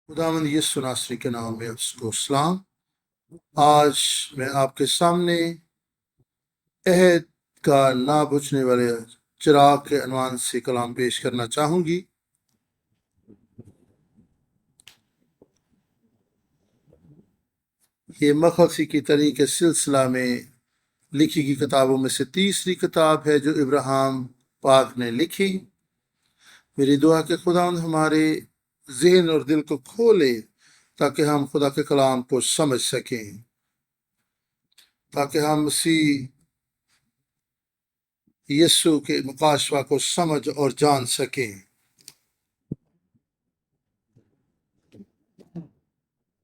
خداوند یسوع ناصری کے نام میں اس کو سلام۔ آج میں آپ کے سامنے عہد کا نہ بجھنے والے چراغ کے عنوان سے کلام پیش کرنا چاہوں گی۔ یہ مخلصی کی طریق کے سلسلہ میں لکھی گئی کتابوں میں سے تیسری کتاب ہے جو ابراہیم پاک نے لکھی۔ میری دعا کہ خداوند ہمارے ذہن اور دل کو کھولے تاکہ ہم خدا کے کلام کو سمجھ سکیں، تاکہ ہم مسیح یسوع کے مکاشفہ کو سمجھ اور جان سکیں۔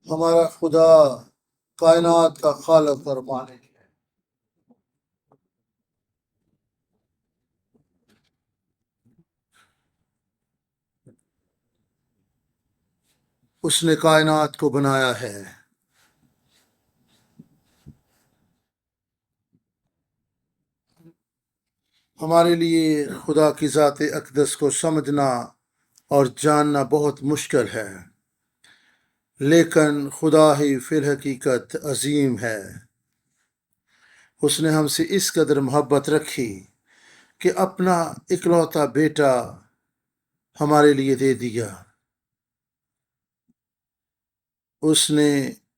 ہمارا خدا کائنات کا خالق اور مالک ہے۔ اس نے کائنات کو بنایا ہے۔ ہمارے لیے خدا کی ذات اقدس کو سمجھنا اور جاننا بہت مشکل ہے، لیکن خدا ہی فی الحقیقت عظیم ہے۔ اس نے ہم سے اس قدر محبت رکھی کہ اپنا اکلوتا بیٹا ہمارے لیے دے دیا۔ اس نے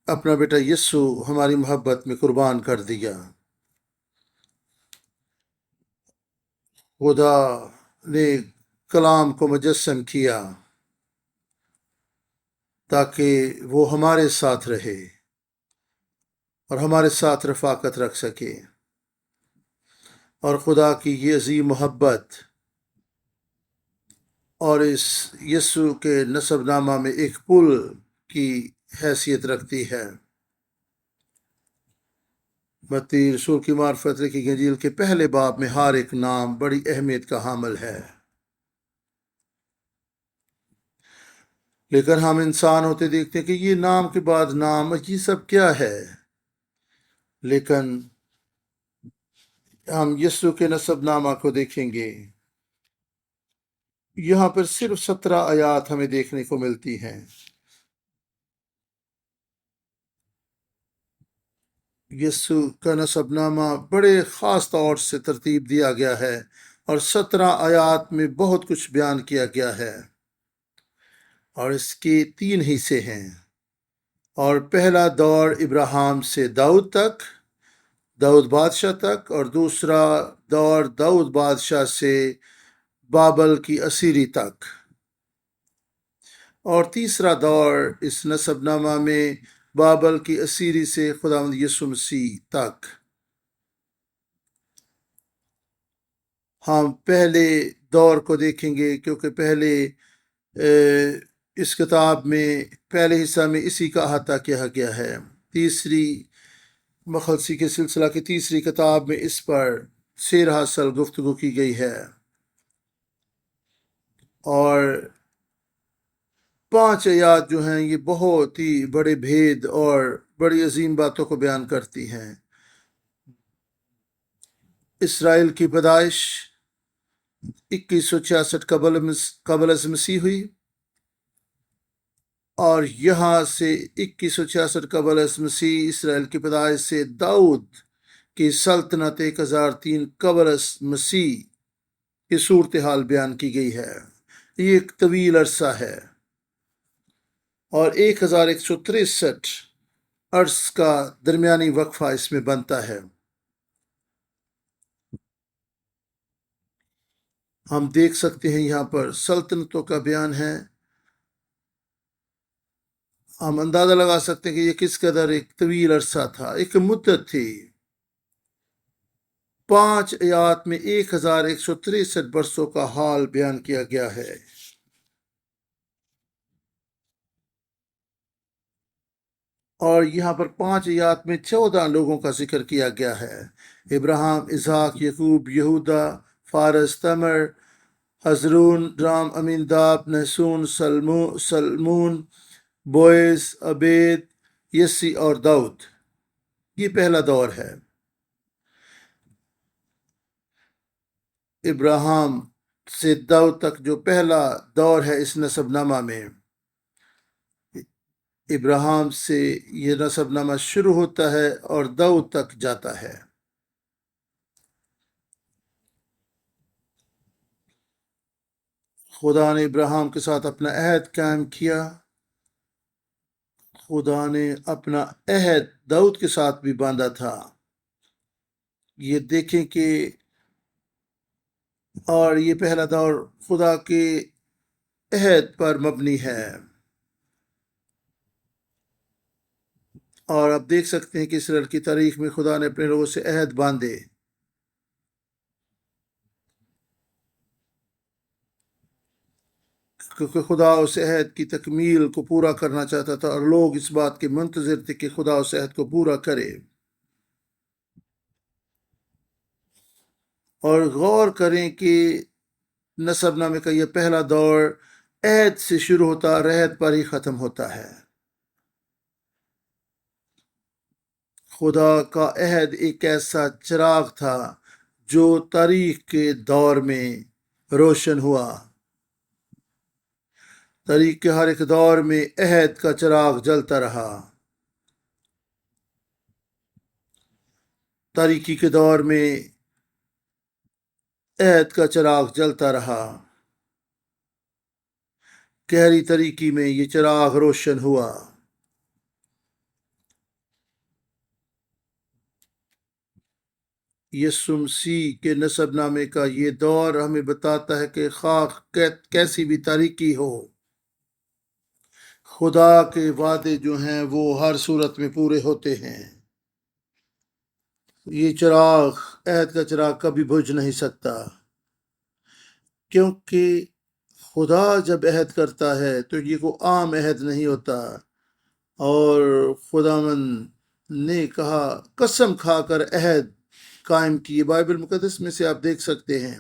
اپنا بیٹا یسوع ہماری محبت میں قربان کر دیا۔ خدا نے کلام کو مجسم کیا تاکہ وہ ہمارے ساتھ رہے اور ہمارے ساتھ رفاقت رکھ سکے، اور خدا کی یہ عظیم محبت اور اس یسوع کے نسب نامہ میں ایک پل کی حیثیت رکھتی ہے۔ متی رسول کی معرفت لکھی گئی انجیل کے پہلے باب میں ہر ایک نام بڑی اہمیت کا حامل ہے، لیکن ہم انسان ہوتے دیکھتے ہیں کہ یہ نام کے بعد نام، یہ سب کیا ہے؟ لیکن ہم یسوع کے نسب نامہ کو دیکھیں گے، یہاں پر صرف 17 آیات ہمیں دیکھنے کو ملتی ہیں۔ یسوع کا نسب نامہ بڑے خاص طور سے ترتیب دیا گیا ہے اور 17 آیات میں بہت کچھ بیان کیا گیا ہے، اور اس کے 3 حصے ہیں۔ اور پہلا دور ابراہیم سے داؤد تک، داؤد بادشاہ تک، اور دوسرا دور داؤد بادشاہ سے بابل کی اسیری تک، اور تیسرا دور اس نسب نامہ میں بابل کی اسیری سے خداوند یسوع مسیح تک۔ ہم پہلے دور کو دیکھیں گے کیونکہ پہلے اس کتاب میں پہلے حصہ میں اسی کا احاطہ کیا گیا ہے۔ تیسری مخلصی کے سلسلہ کی تیسری کتاب میں اس پر 13 سال گفتگو کی گئی ہے، اور 5 آیات جو ہیں یہ بہت ہی بڑے بھید اور بڑی عظیم باتوں کو بیان کرتی ہیں۔ اسرائیل کی پیدائش 2166 قبل از مسیح ہوئی، اور یہاں سے 2166 قبل از مسیح اسرائیل کی پیدائش سے داؤد کی سلطنت 1003 قبل از مسیح کی صورتحال بیان کی گئی ہے۔ یہ ایک طویل عرصہ ہے، اور 1163 عرص کا درمیانی وقفہ اس میں بنتا ہے۔ ہم دیکھ سکتے ہیں یہاں پر سلطنتوں کا بیان ہے۔ ہم اندازہ لگا سکتے ہیں کہ یہ کس قدر ایک طویل عرصہ تھا، ایک مدت تھی۔ 5 آیات میں 1163 برسوں کا حال بیان کیا گیا ہے۔ اور یہاں پر 5 آیات میں 14 لوگوں کا ذکر کیا گیا ہے: ابراہیم، اسحاق، یعقوب، یہودا، فارس، تمر، حزرون، رام، امیناداب، نحشون، سلمون، بوئز، عبید، یسی اور داؤد۔ یہ پہلا دور ہے۔ ابراہیم سے داؤد تک جو پہلا دور ہے اس نسب نامہ میں، ابراہیم سے یہ نسب نامہ شروع ہوتا ہے اور داؤد تک جاتا ہے۔ خدا نے ابراہیم کے ساتھ اپنا عہد قائم کیا۔ خدا نے اپنا عہد داؤد کے ساتھ بھی باندھا تھا۔ یہ دیکھیں کہ اور یہ پہلا دور خدا کے عہد پر مبنی ہے، اور آپ دیکھ سکتے ہیں کہ اسرائیل کی تاریخ میں خدا نے اپنے لوگوں سے عہد باندھے، کیونکہ خدا اس عہد کی تکمیل کو پورا کرنا چاہتا تھا، اور لوگ اس بات کے منتظر تھے کہ خدا اس عہد کو پورا کرے۔ اور غور کریں کہ نسب نامے کا یہ پہلا دور عہد سے شروع ہوتا اور عہد پر ہی ختم ہوتا ہے۔ خدا کا عہد ایک ایسا چراغ تھا جو تاریخ کے دور میں روشن ہوا۔ تاریخ کے ہر ایک دور میں عہد کا چراغ جلتا رہا۔ تاریخی کے دور میں عہد کا چراغ جلتا رہا۔ گہری تاریکی میں یہ چراغ روشن ہوا۔ یسوع مسیح کے نسب نامے کا یہ دور ہمیں بتاتا ہے کہ خواہ کیسی بھی تاریکی ہو، خدا کے وعدے جو ہیں وہ ہر صورت میں پورے ہوتے ہیں۔ یہ چراغ، عہد کا چراغ کبھی بجھ نہیں سکتا، کیونکہ خدا جب عہد کرتا ہے تو یہ کوئی عام عہد نہیں ہوتا۔ اور خداوند نے کہا، قسم کھا کر عہد قائم کیے۔ بائبل مقدس میں سے آپ دیکھ سکتے ہیں،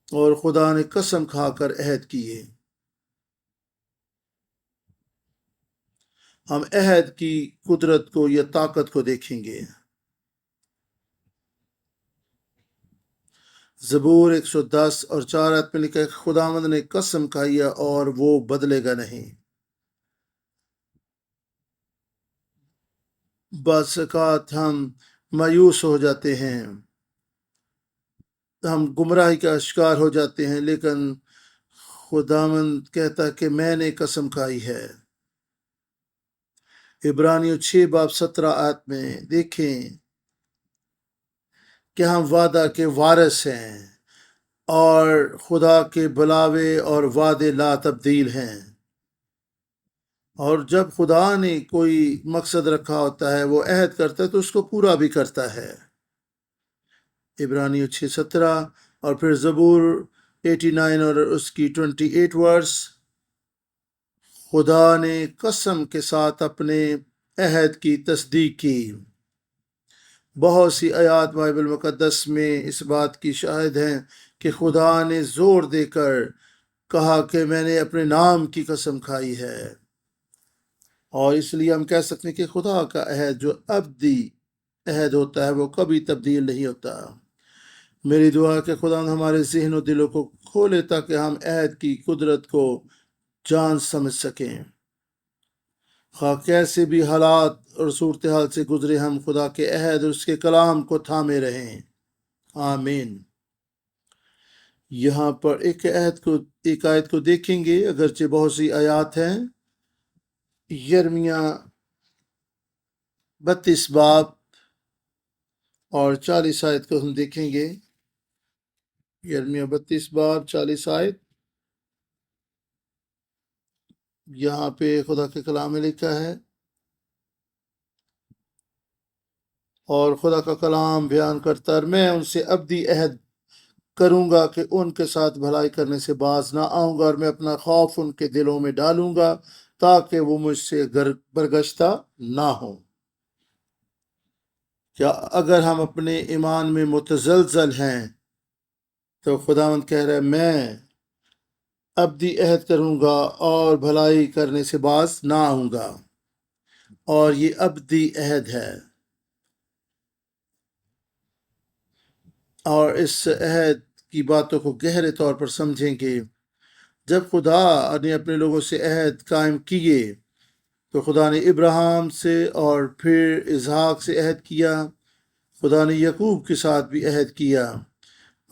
اور خدا نے قسم کھا کر عہد کیے۔ ہم عہد کی قدرت کو یا طاقت کو دیکھیں گے۔ زبور 110 اور 4 آیت میں لکھا ہے، خداوند نے قسم کھائی اور وہ بدلے گا نہیں۔ بعض اوقات ہم مایوس ہو جاتے ہیں، ہم گمراہی کا شکار ہو جاتے ہیں، لیکن خداوند کہتا کہ میں نے قسم کھائی ہے۔ عبرانیوں 6:17 آیت میں دیکھیں کہ ہم وعدہ کے وارث ہیں، اور خدا کے بلاوے اور وعدے لا تبدیل ہیں۔ اور جب خدا نے کوئی مقصد رکھا ہوتا ہے، وہ عہد کرتا ہے تو اس کو پورا بھی کرتا ہے۔ عبرانیوں 6:17 اور پھر زبور 89 اور اس کی 28 ورس، خدا نے قسم کے ساتھ اپنے عہد کی تصدیق کی۔ بہت سی آیات بائبل مقدس میں اس بات کی شاہد ہیں کہ خدا نے زور دے کر کہا کہ میں نے اپنے نام کی قسم کھائی ہے، اور اس لیے ہم کہہ سکتے ہیں کہ خدا کا عہد جو ابدی عہد ہوتا ہے وہ کبھی تبدیل نہیں ہوتا۔ میری دعا ہے کہ خدا ہمارے ذہن و دلوں کو کھولے تاکہ ہم عہد کی قدرت کو جان سمجھ سکیں۔ خواہ کیسے بھی حالات اور صورتحال سے گزرے، ہم خدا کے عہد اور اس کے کلام کو تھامے رہیں۔ آمین۔ یہاں پر ایک آیت کو دیکھیں گے، اگرچہ بہت سی آیات ہیں۔ یرمیہ 32 باب اور 40 آیت کو ہم دیکھیں گے۔ یرمیہ 32 باب 40 آیت، یہاں پہ خدا کے کلام میں لکھا ہے، اور خدا کا کلام بیان کرتا ہے، میں ان سے ابدی عہد کروں گا کہ ان کے ساتھ بھلائی کرنے سے باز نہ آؤں گا، اور میں اپنا خوف ان کے دلوں میں ڈالوں گا تاکہ وہ مجھ سے برگشتہ نہ ہوں۔ کیا اگر ہم اپنے ایمان میں متزلزل ہیں تو خداوند کہہ رہا ہے، میں ابدی عہد کروں گا اور بھلائی کرنے سے باز نہ آؤں گا، اور یہ ابدی عہد ہے۔ اور اس عہد کی باتوں کو گہرے طور پر سمجھیں گے۔ جب خدا نے اپنے لوگوں سے عہد قائم کیے تو خدا نے ابراہیم سے اور پھر اسحاق سے عہد کیا، خدا نے یعقوب کے ساتھ بھی عہد کیا،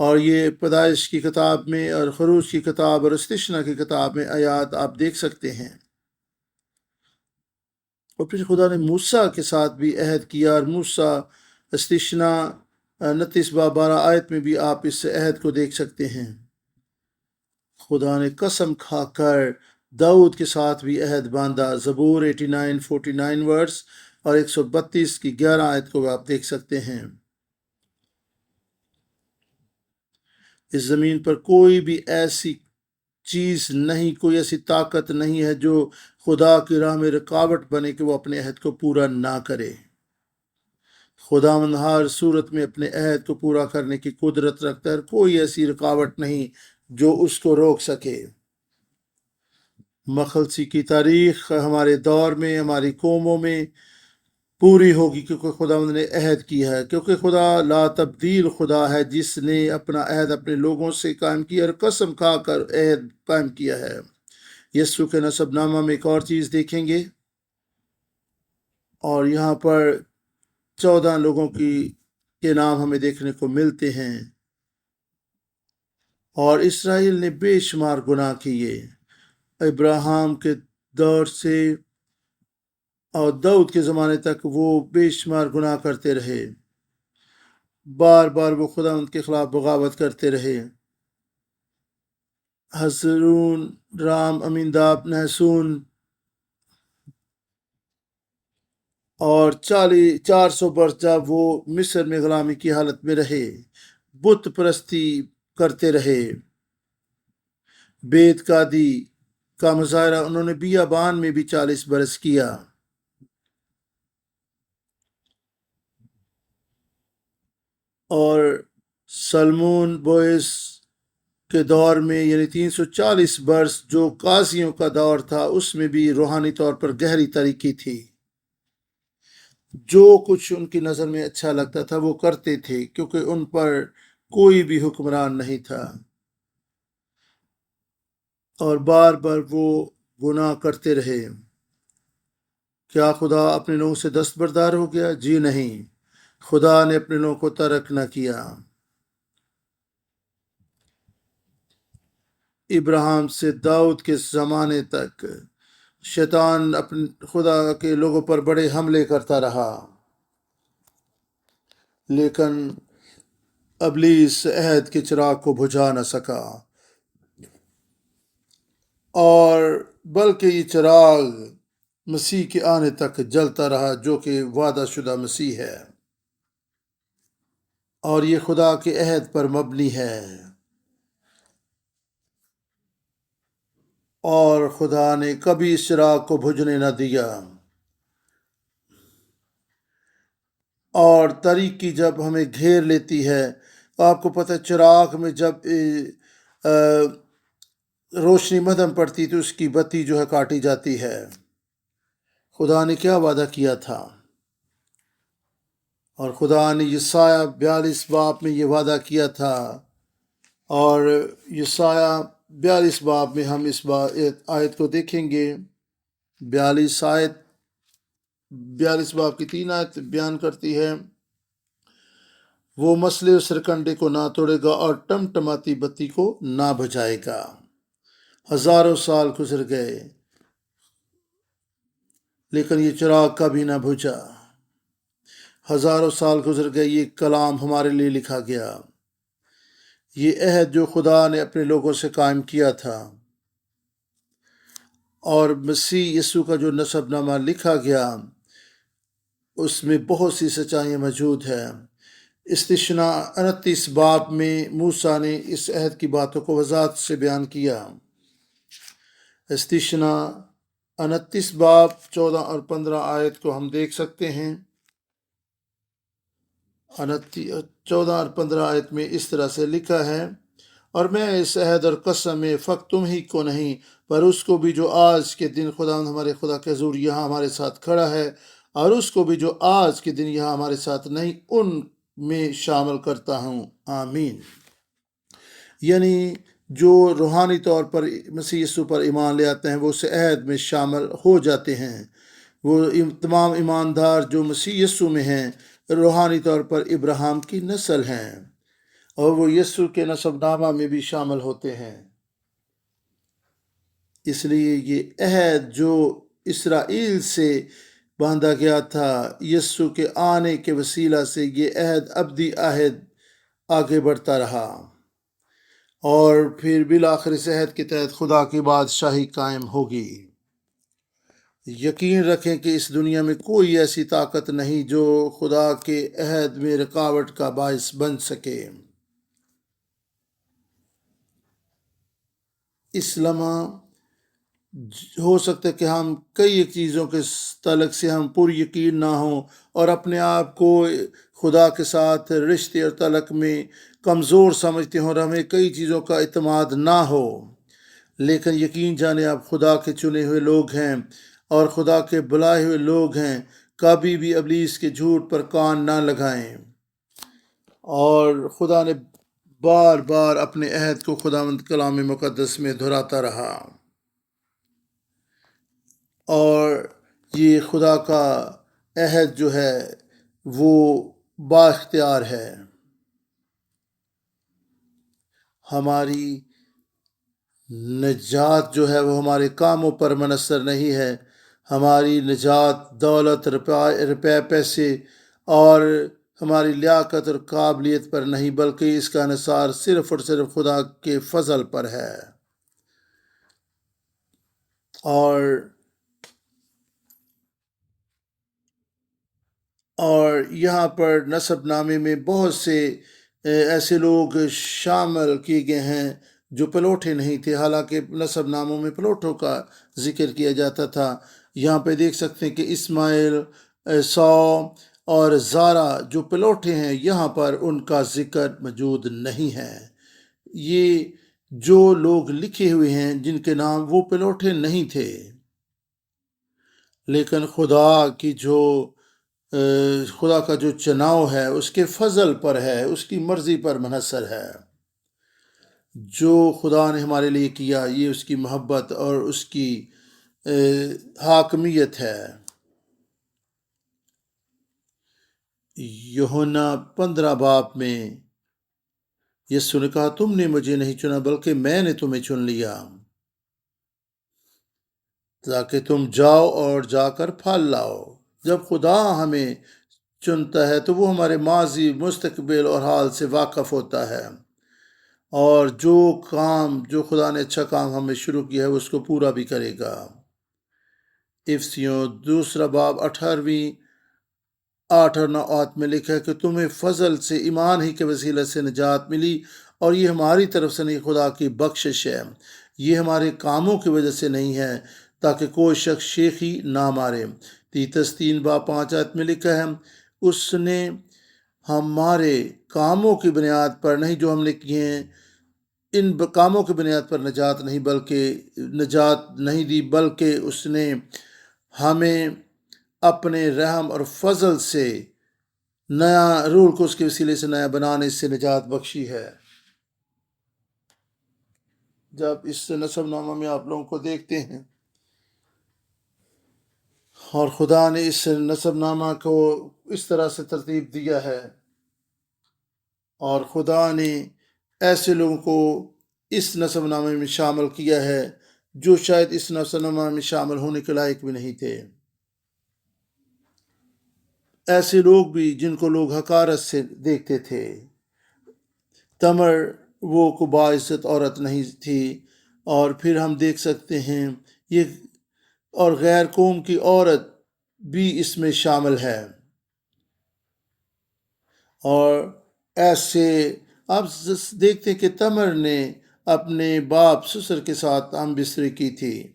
اور یہ پیدائش کی کتاب میں اور خروج کی کتاب اور استثنا کی کتاب میں آیات آپ دیکھ سکتے ہیں۔ اور پھر خدا نے موسیٰ کے ساتھ بھی عہد کیا، اور موسیٰ استثنا 29-12 آیت میں بھی آپ اس عہد کو دیکھ سکتے ہیں۔ خدا نے قسم کھا کر داؤد کے ساتھ بھی عہد باندھا، زبور 89:49 ورس اور 132 کی 11 آیت کو آپ دیکھ سکتے ہیں۔ اس زمین پر کوئی بھی ایسی چیز نہیں، کوئی ایسی طاقت نہیں ہے جو خدا کی راہ میں رکاوٹ بنے کہ وہ اپنے عہد کو پورا نہ کرے۔ خداوند ہر صورت میں اپنے عہد کو پورا کرنے کی قدرت رکھتا ہے، کوئی ایسی رکاوٹ نہیں جو اس کو روک سکے۔ مخلصی کی تاریخ ہمارے دور میں، ہماری قوموں میں پوری ہوگی کیونکہ خداوند نے عہد کیا ہے، کیونکہ خدا لا تبدیل خدا ہے جس نے اپنا عہد اپنے لوگوں سے قائم کیا اور قسم کھا کر عہد قائم کیا ہے۔ یسوع کے نسب نامہ میں ایک اور چیز دیکھیں گے، اور یہاں پر 14 لوگوں کے نام ہمیں دیکھنے کو ملتے ہیں، اور اسرائیل نے بے شمار گناہ کیے ابراہیم کے دور سے اور داؤد کے زمانے تک۔ وہ بے شمار گناہ کرتے رہے، بار بار وہ خداوند کے خلاف بغاوت کرتے رہے۔ حزرون، رام، امیناداب، نحسون اور 400 برس جب وہ مصر میں غلامی کی حالت میں رہے، بت پرستی کرتے رہے، بیت قادی کا مظاہرہ انہوں نے بیابان میں بھی 40 برس کیا۔ اور سلمون بوئس کے دور میں یعنی 340 برس جو قاضیوں کا دور تھا، اس میں بھی روحانی طور پر گہری تاریکی تھی۔ جو کچھ ان کی نظر میں اچھا لگتا تھا وہ کرتے تھے، کیونکہ ان پر کوئی بھی حکمران نہیں تھا، اور بار بار وہ گناہ کرتے رہے۔ کیا خدا اپنے لوگوں سے دستبردار ہو گیا؟ جی نہیں، خدا نے اپنے لوگوں کو ترک نہ کیا۔ ابراہیم سے داؤد کے زمانے تک شیطان اپنے خدا کے لوگوں پر بڑے حملے کرتا رہا، لیکن ابلیس عہد کے چراغ کو بجھا نہ سکا، اور بلکہ یہ چراغ مسیح کے آنے تک جلتا رہا، جو کہ وعدہ شدہ مسیح ہے، اور یہ خدا کے عہد پر مبنی ہے، اور خدا نے کبھی اس چراغ کو بجھنے نہ دیا۔ اور تاریکی جب ہمیں گھیر لیتی ہے، آپ کو پتہ چراغ میں جب روشنی مدھم پڑتی تو اس کی بتی جو ہے کاٹی جاتی ہے۔ خدا نے کیا وعدہ کیا تھا؟ اور خدا نے یسایہ 42 باب میں یہ وعدہ کیا تھا، اور یسایہ 42 باب میں ہم اس آیت کو دیکھیں گے۔ 42 باب کی 3 آیت بیان کرتی ہے، وہ مسلے و سرکنڈے کو نہ توڑے گا اور ٹمٹماتی بتی کو نہ بجھائے گا۔ ہزاروں سال گزر گئے لیکن یہ چراغ کبھی نہ بجھا۔ ہزاروں سال گزر گئے، یہ کلام ہمارے لیے لکھا گیا، یہ عہد جو خدا نے اپنے لوگوں سے قائم کیا تھا، اور مسیح یسوع کا جو نسب نامہ لکھا گیا اس میں بہت سی سچائیاں موجود ہیں۔ استثنا 29 باب میں موسیٰ نے اس عہد کی باتوں کو وضاحت سے بیان کیا۔ استثنا 29 باب 14 اور 15 آیت کو ہم دیکھ سکتے ہیں۔ 14 اور 15 آیت میں اس طرح سے لکھا ہے، اور میں اس عہد اور قسم میں فقط تم ہی کو نہیں پر اس کو بھی جو آج کے دن خداوند ہمارے خدا کے حضور یہاں ہمارے ساتھ کھڑا ہے، اور اس کو بھی جو آج کے دن یہاں ہمارے ساتھ نہیں، ان میں شامل کرتا ہوں، آمین۔ یعنی جو روحانی طور پر مسیح یسوع پر ایمان لے آتے ہیں وہ اس عہد میں شامل ہو جاتے ہیں۔ وہ تمام ایماندار جو مسیح یسوع میں ہیں روحانی طور پر ابراہیم کی نسل ہیں، اور وہ یسوع کے نسب نامہ میں بھی شامل ہوتے ہیں۔ اس لیے یہ عہد جو اسرائیل سے باندھا گیا تھا، یسوع کے آنے کے وسیلہ سے یہ عہد ابدی عہد آگے بڑھتا رہا، اور پھر بالآخر اس عہد کے تحت خدا کی بادشاہی قائم ہوگی۔ یقین رکھیں کہ اس دنیا میں کوئی ایسی طاقت نہیں جو خدا کے عہد میں رکاوٹ کا باعث بن سکے۔ اس لمحہ ہو سکتا ہے کہ ہم کئی چیزوں کے تعلق سے ہم پر یقین نہ ہوں اور اپنے آپ کو خدا کے ساتھ رشتے اور تعلق میں کمزور سمجھتے ہوں اور ہمیں کئی چیزوں کا اعتماد نہ ہو، لیکن یقین جانے آپ خدا کے چنے ہوئے لوگ ہیں اور خدا کے بلائے ہوئے لوگ ہیں، کبھی بھی ابلیس کے جھوٹ پر کان نہ لگائیں۔ اور خدا نے بار بار اپنے عہد کو خداوند کلام مقدس میں دہراتا رہا، اور یہ خدا کا عہد جو ہے وہ با اختیار ہے۔ ہماری نجات جو ہے وہ ہمارے کاموں پر منحصر نہیں ہے، ہماری نجات دولت، روپے پیسے اور ہماری لیاقت اور قابلیت پر نہیں، بلکہ اس کا انحصار صرف اور صرف خدا کے فضل پر ہے۔ اور یہاں پر نسب نامے میں بہت سے ایسے لوگ شامل کیے گئے ہیں جو پلوٹے نہیں تھے، حالانکہ نسب ناموں میں پلوٹوں کا ذکر کیا جاتا تھا۔ یہاں پہ دیکھ سکتے ہیں کہ اسماعیل، سو اور زارا جو پلوٹے ہیں، یہاں پر ان کا ذکر موجود نہیں ہے۔ یہ جو لوگ لکھے ہوئے ہیں جن کے نام وہ پلوٹے نہیں تھے، لیکن خدا کا جو چناؤ ہے اس کے فضل پر ہے، اس کی مرضی پر منحصر ہے۔ جو خدا نے ہمارے لیے کیا یہ اس کی محبت اور اس کی حاکمیت ہے۔ یوحنا 15 باب میں یسوع نے کہا، تم نے مجھے نہیں چنا بلکہ میں نے تمہیں چن لیا تاکہ تم جاؤ اور جا کر پھل لاؤ۔ جب خدا ہمیں چنتا ہے تو وہ ہمارے ماضی، مستقبل اور حال سے واقف ہوتا ہے، اور جو خدا نے اچھا کام ہمیں شروع کیا ہے اس کو پورا بھی کرے گا۔ افسیوں 2 باب 8 اور 9 میں لکھا ہے کہ تمہیں فضل سے، ایمان ہی کے وسیلے سے نجات ملی، اور یہ ہماری طرف سے نہیں، خدا کی بخشش ہے، یہ ہمارے کاموں کی وجہ سے نہیں ہے تاکہ کوئی شخص شیخی نہ مارے۔ تیتس 3 باب 5 میں لکھا ہے، اس نے ہمارے کاموں کی بنیاد پر نہیں جو ہم نے کیے ہیں، ان کاموں کی بنیاد پر نجات نہیں دی، بلکہ اس نے ہمیں اپنے رحم اور فضل سے نیا رول کو اس کے وسیلے سے نیا بنانے سے نجات بخشی ہے۔ جب اس نسب نامہ میں آپ لوگوں کو دیکھتے ہیں اور خدا نے اس نسب نامہ کو اس طرح سے ترتیب دیا ہے، اور خدا نے ایسے لوگوں کو اس نسب نامے میں شامل کیا ہے جو شاید اس نسب نامہ میں شامل ہونے کے لائق بھی نہیں تھے۔ ایسے لوگ بھی جن کو لوگ حقارت سے دیکھتے تھے۔ تمر وہ کو باعزت عورت نہیں تھی، اور پھر ہم دیکھ سکتے ہیں یہ اور غیر قوم کی عورت بھی اس میں شامل ہے۔ اور ایسے آپ دیکھتے ہیں کہ تمر نے اپنے باپ سسر کے ساتھ ہم بستری کی تھی،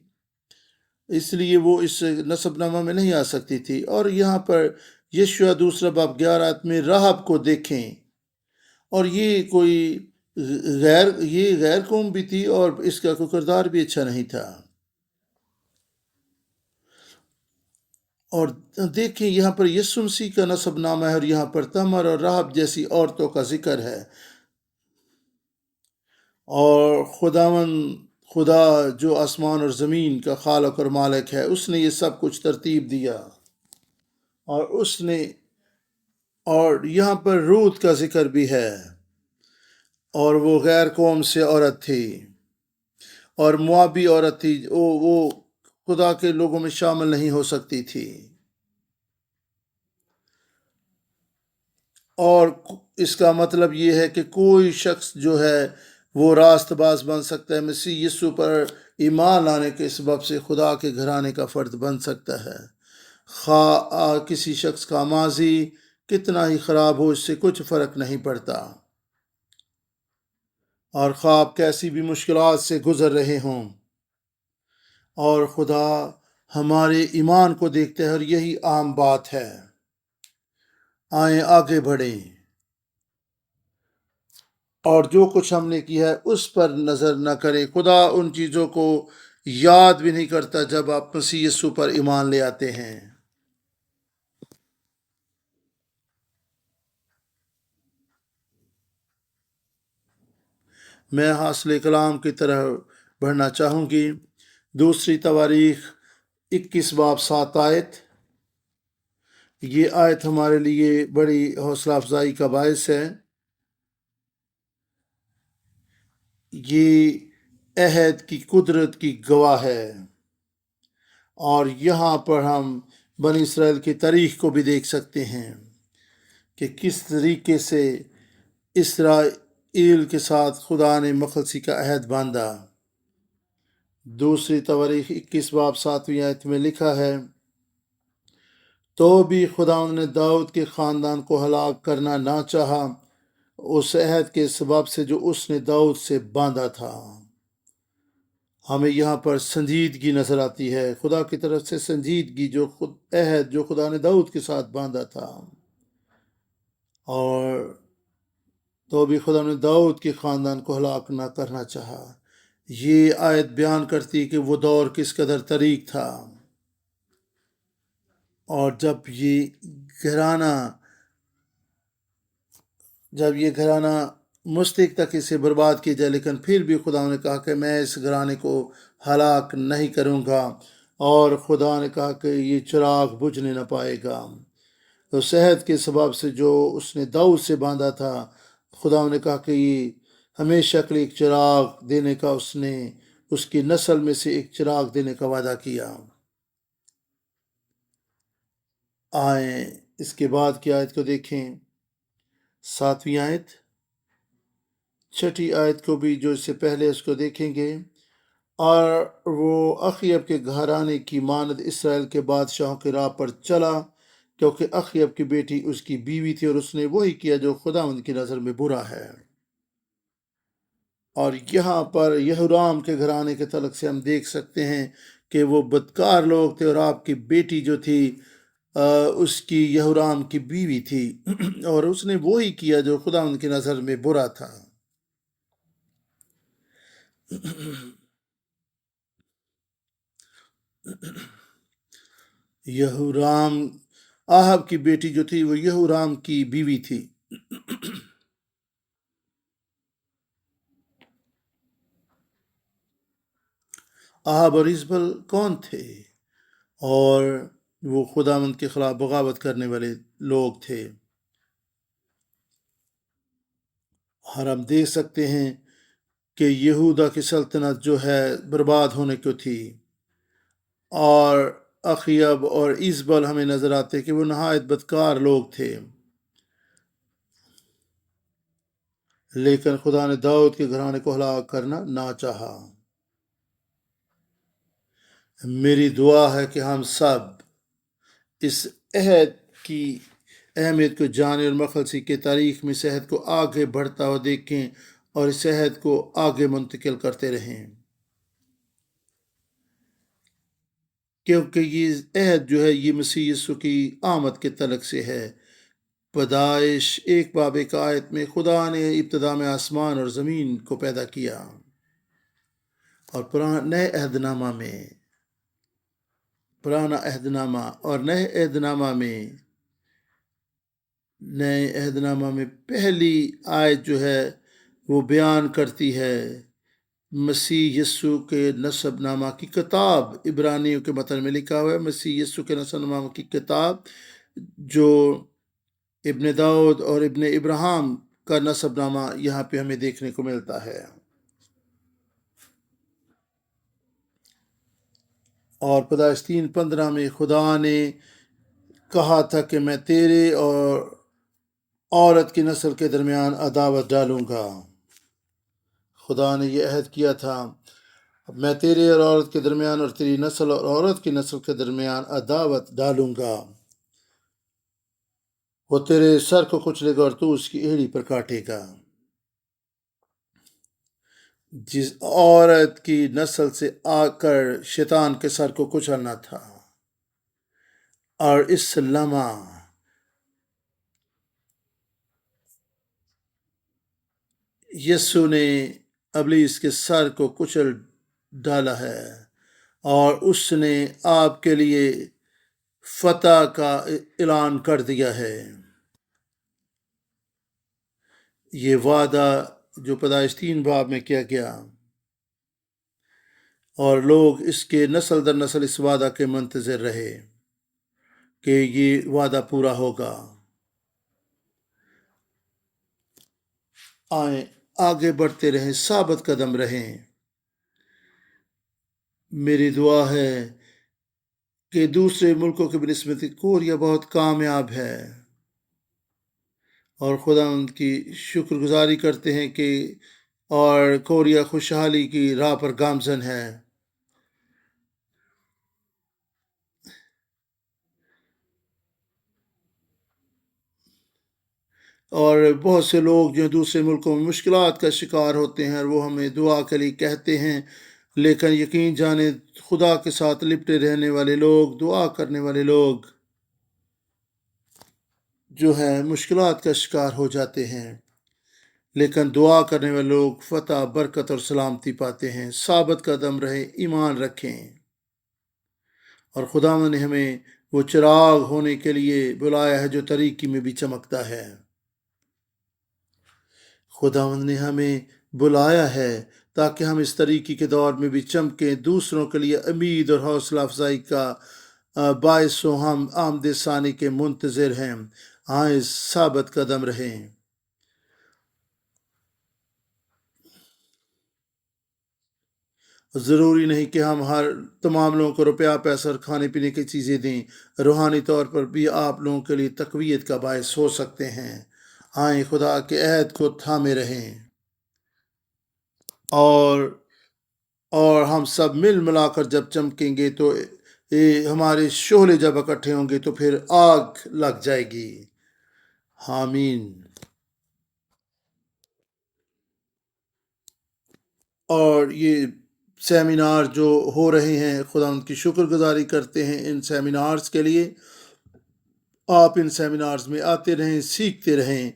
اس لیے وہ اس نسب نامہ میں نہیں آ سکتی تھی۔ اور یہاں پر یشوع 2 باب 11 میں راہب کو دیکھیں، اور یہ غیر قوم بھی تھی اور اس کا کوئی کردار بھی اچھا نہیں تھا۔ اور دیکھیں یہاں پر یسوع مسیح کا نسب نامہ ہے، اور یہاں پر تمر اور راہب جیسی عورتوں کا ذکر ہے، اور خدا جو آسمان اور زمین کا خالق اور مالک ہے، اس نے یہ سب کچھ ترتیب دیا، اور اس نے اور یہاں پر روت کا ذکر بھی ہے، اور وہ غیر قوم سے عورت تھی اور موابی عورت تھی، وہ خدا کے لوگوں میں شامل نہیں ہو سکتی تھی، اور اس کا مطلب یہ ہے کہ کوئی شخص جو ہے وہ راست باز بن سکتا ہے، مسیح یسوع پر ایمان لانے کے سبب سے خدا کے گھرانے کا فرد بن سکتا ہے، خواہ کسی شخص کا ماضی کتنا ہی خراب ہو، اس سے کچھ فرق نہیں پڑتا، اور خواہ آپ کیسی بھی مشکلات سے گزر رہے ہوں، اور خدا ہمارے ایمان کو دیکھتے ہیں، اور یہی عام بات ہے۔ آئیں آگے بڑھیں، اور جو کچھ ہم نے کیا ہے اس پر نظر نہ کریں۔ خدا ان چیزوں کو یاد بھی نہیں کرتا جب آپ مسیح یسوع پر ایمان لے آتے ہیں۔ میں حاصل کلام کی طرح بڑھنا چاہوں گی۔ دوسری تواریخ 21 باب 7 آیت۔ یہ آیت ہمارے لیے بڑی حوصلہ افزائی کا باعث ہے۔ یہ عہد کی قدرت کی گواہ ہے، اور یہاں پر ہم بنی اسرائیل کی تاریخ کو بھی دیکھ سکتے ہیں کہ کس طریقے سے اسرائیل کے ساتھ خدا نے مخلصی کا عہد باندھا۔ دوسری تواریخ 21 باب 7ویں آیت میں لکھا ہے، تو بھی خدا نے داؤد کے خاندان کو ہلاک کرنا نہ چاہا اس عہد کے سبب سے جو اس نے داؤد سے باندھا تھا۔ ہمیں یہاں پر سنجیدگی نظر آتی ہے، خدا کی طرف سے سنجیدگی، عہد جو خدا نے داؤد کے ساتھ باندھا تھا، اور تو بھی خدا نے داؤد کے خاندان کو ہلاک نہ کرنا چاہا۔ یہ آیت بیان کرتی کہ وہ دور کس قدر طریق تھا، اور جب یہ گھرانہ مستحق تک اسے برباد کیا جائے، لیکن پھر بھی خدا نے کہا کہ میں اس گھرانے کو ہلاک نہیں کروں گا، اور خدا نے کہا کہ یہ چراغ بجھنے نہ پائے گا۔ تو عہد کے سبب سے جو اس نے داؤد سے باندھا تھا، خدا نے کہا کہ یہ ہمیشہ کے لیے ایک چراغ دینے کا، اس نے اس کی نسل میں سے ایک چراغ دینے کا وعدہ کیا۔ آئیں اس کے بعد کی آیت کو دیکھیں، 7ویں آیت۔ چھٹی آیت کو بھی جو اس سے پہلے اس کو دیکھیں گے، اور وہ اخیب کے گھرانے کی مانند اسرائیل کے بادشاہوں کے راہ پر چلا، کیونکہ اخیب کی بیٹی اس کی بیوی تھی، اور اس نے وہی کیا جو خداوند کی نظر میں برا ہے۔ اور یہاں پر یہورام کے گھرانے کے تعلق سے ہم دیکھ سکتے ہیں کہ وہ بدکار لوگ تھے، اور آپ کی بیٹی جو تھی اس کی یہورام کی بیوی تھی، اور اس نے وہی کیا جو خداوند کی نظر میں برا تھا۔ یہورام، آہب کی بیٹی جو تھی وہ یہورام کی بیوی تھی۔ آہب اور ایزبل کون تھے؟ اور وہ خداوند کے خلاف بغاوت کرنے والے لوگ تھے، اور ہم دیکھ سکتے ہیں کہ یہودا کی سلطنت جو ہے برباد ہونے کو تھی، اور اخیب اور ایزبل ہمیں نظر آتے کہ وہ نہایت بدکار لوگ تھے، لیکن خدا نے داؤد کے گھرانے کو ہلاک کرنا نہ چاہا۔ میری دعا ہے کہ ہم سب اس عہد کی اہمیت کو جانیں، اور مخلصی کے تاریخ میں اس عہد کو آگے بڑھتا ہوا دیکھیں، اور اس عہد کو آگے منتقل کرتے رہیں، کیونکہ یہ عہد جو ہے یہ مسیح یسوع کی آمد کے تعلق سے ہے۔ پیدائش 1 باب 1 آیت میں خدا نے ابتدا میں آسمان اور زمین کو پیدا کیا، اور نئے عہد نامہ میں پرانا عہد نامہ اور نئے عہد نامہ میں پہلی آیت جو ہے وہ بیان کرتی ہے مسیح یسو کے نسب نامہ کی کتاب. عبرانیوں کے متن میں لکھا ہوا ہے مسیح یسو کے نسب نامہ کی کتاب، جو ابن داؤد اور ابن ابراہیم کا نسب نامہ یہاں پہ ہمیں دیکھنے کو ملتا ہے. اور پیدائش 3:15 میں خدا نے کہا تھا کہ میں تیرے اور عورت کی نسل کے درمیان عداوت ڈالوں گا. خدا نے یہ عہد کیا تھا، میں تیرے اور عورت کے درمیان اور تیری نسل اور عورت کی نسل کے درمیان عداوت ڈالوں گا. وہ تیرے سر کو کچلے گا اور تو اس کی ایڑی پر کاٹے گا. جس عورت کی نسل سے آ کر شیطان کے سر کو کچلنا تھا، اور اس لمحہ یسوع نے ابلیس کے سر کو کچل ڈالا ہے، اور اس نے آپ کے لیے فتح کا اعلان کر دیا ہے. یہ وعدہ جو پیدائش 3 باب میں کیا گیا، اور لوگ اس کے نسل در نسل اس وعدہ کے منتظر رہے کہ یہ وعدہ پورا ہوگا. آئیں آگے بڑھتے رہیں، ثابت قدم رہیں. میری دعا ہے کہ دوسرے ملکوں کے بنسبت کوریا بہت کامیاب ہے، اور خدا ان کی شکر گزاری کرتے ہیں کہ اور کوریا خوشحالی کی راہ پر گامزن ہے. اور بہت سے لوگ جو دوسرے ملکوں میں مشکلات کا شکار ہوتے ہیں، اور وہ ہمیں دعا کے لیے کہتے ہیں، لیکن یقین جانے خدا کے ساتھ لپٹے رہنے والے لوگ، دعا کرنے والے لوگ جو ہیں مشکلات کا شکار ہو جاتے ہیں، لیکن دعا کرنے والے لوگ فتح، برکت اور سلامتی پاتے ہیں. ثابت قدم رہیں، ایمان رکھیں، اور خدا نے ہمیں وہ چراغ ہونے کے لیے بلایا ہے جو تاریکی میں بھی چمکتا ہے. خداوند نے ہمیں بلایا ہے تاکہ ہم اس طریقے کے دور میں بھی چمکیں، دوسروں کے لیے امید اور حوصلہ افزائی کا باعث و ہم آمد ثانی کے منتظر ہیں. آئیں ثابت قدم رہیں. ضروری نہیں کہ ہم تمام لوگوں کو روپیہ پیسہ اور کھانے پینے کی چیزیں دیں، روحانی طور پر بھی آپ لوگوں کے لیے تقویت کا باعث ہو سکتے ہیں. آئیں خدا کے عہد کو تھامے رہیں، اور ہم سب مل ملا کر جب چمکیں گے تو ہمارے شعلے جب اکٹھے ہوں گے تو پھر آگ لگ جائے گی. آمین. اور یہ سیمینار جو ہو رہے ہیں، خدا ان کی شکر گزاری کرتے ہیں ان سیمینارز کے لیے. آپ ان سیمینارز میں آتے رہیں، سیکھتے رہیں،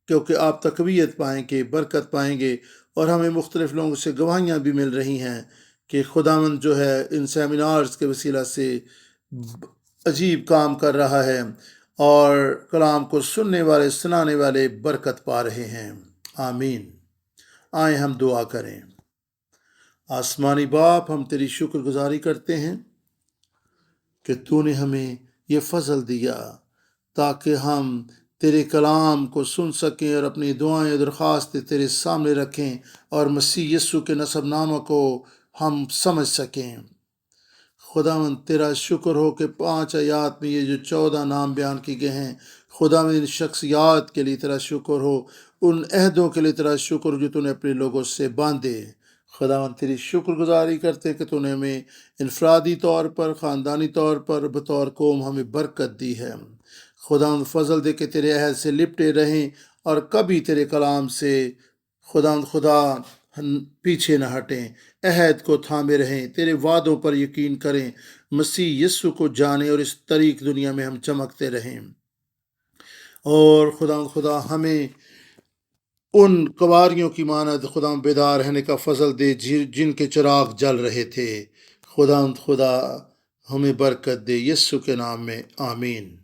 کیونکہ آپ تقویت پائیں گے، برکت پائیں گے. اور ہمیں مختلف لوگوں سے گواہیاں بھی مل رہی ہیں کہ خداوند جو ہے ان سیمینارز کے وسیلہ سے عجیب کام کر رہا ہے، اور کلام کو سننے والے، سنانے والے برکت پا رہے ہیں. آمین. آئیں ہم دعا کریں. آسمانی باپ، ہم تیری شکر گزاری کرتے ہیں کہ تو نے ہمیں یہ فضل دیا تاکہ ہم تیرے کلام کو سن سکیں اور اپنی دعائیں درخواستیں تیرے سامنے رکھیں، اور مسیح یسوع کے نسب نامہ کو ہم سمجھ سکیں. خداوند تیرا شکر ہو کہ 5 آیات میں یہ جو 14 نام بیان کیے گئے ہیں، خداوند ان شخصیات کے لیے تیرا شکر ہو، ان عہدوں کے لیے تیرا شکر جو تو نے اپنے لوگوں سے باندھے. خداوند تیری شکر گزاری کرتے ہیں کہ تو نے ہمیں انفرادی طور پر، خاندانی طور پر، بطور قوم ہمیں برکت دی ہے. خداوند فضل دے کہ تیرے عہد سے لپٹے رہیں، اور کبھی تیرے کلام سے خدا پیچھے نہ ہٹیں. عہد کو تھامے رہیں، تیرے وعدوں پر یقین کریں، مسیح یسوع کو جانیں، اور اس طریق دنیا میں ہم چمکتے رہیں. اور خدا ہمیں ان کواریوں کی مانند خدا بیدار رہنے کا فضل دے جن کے چراغ جل رہے تھے. خدا ہمیں برکت دے، یسوع کے نام میں آمین.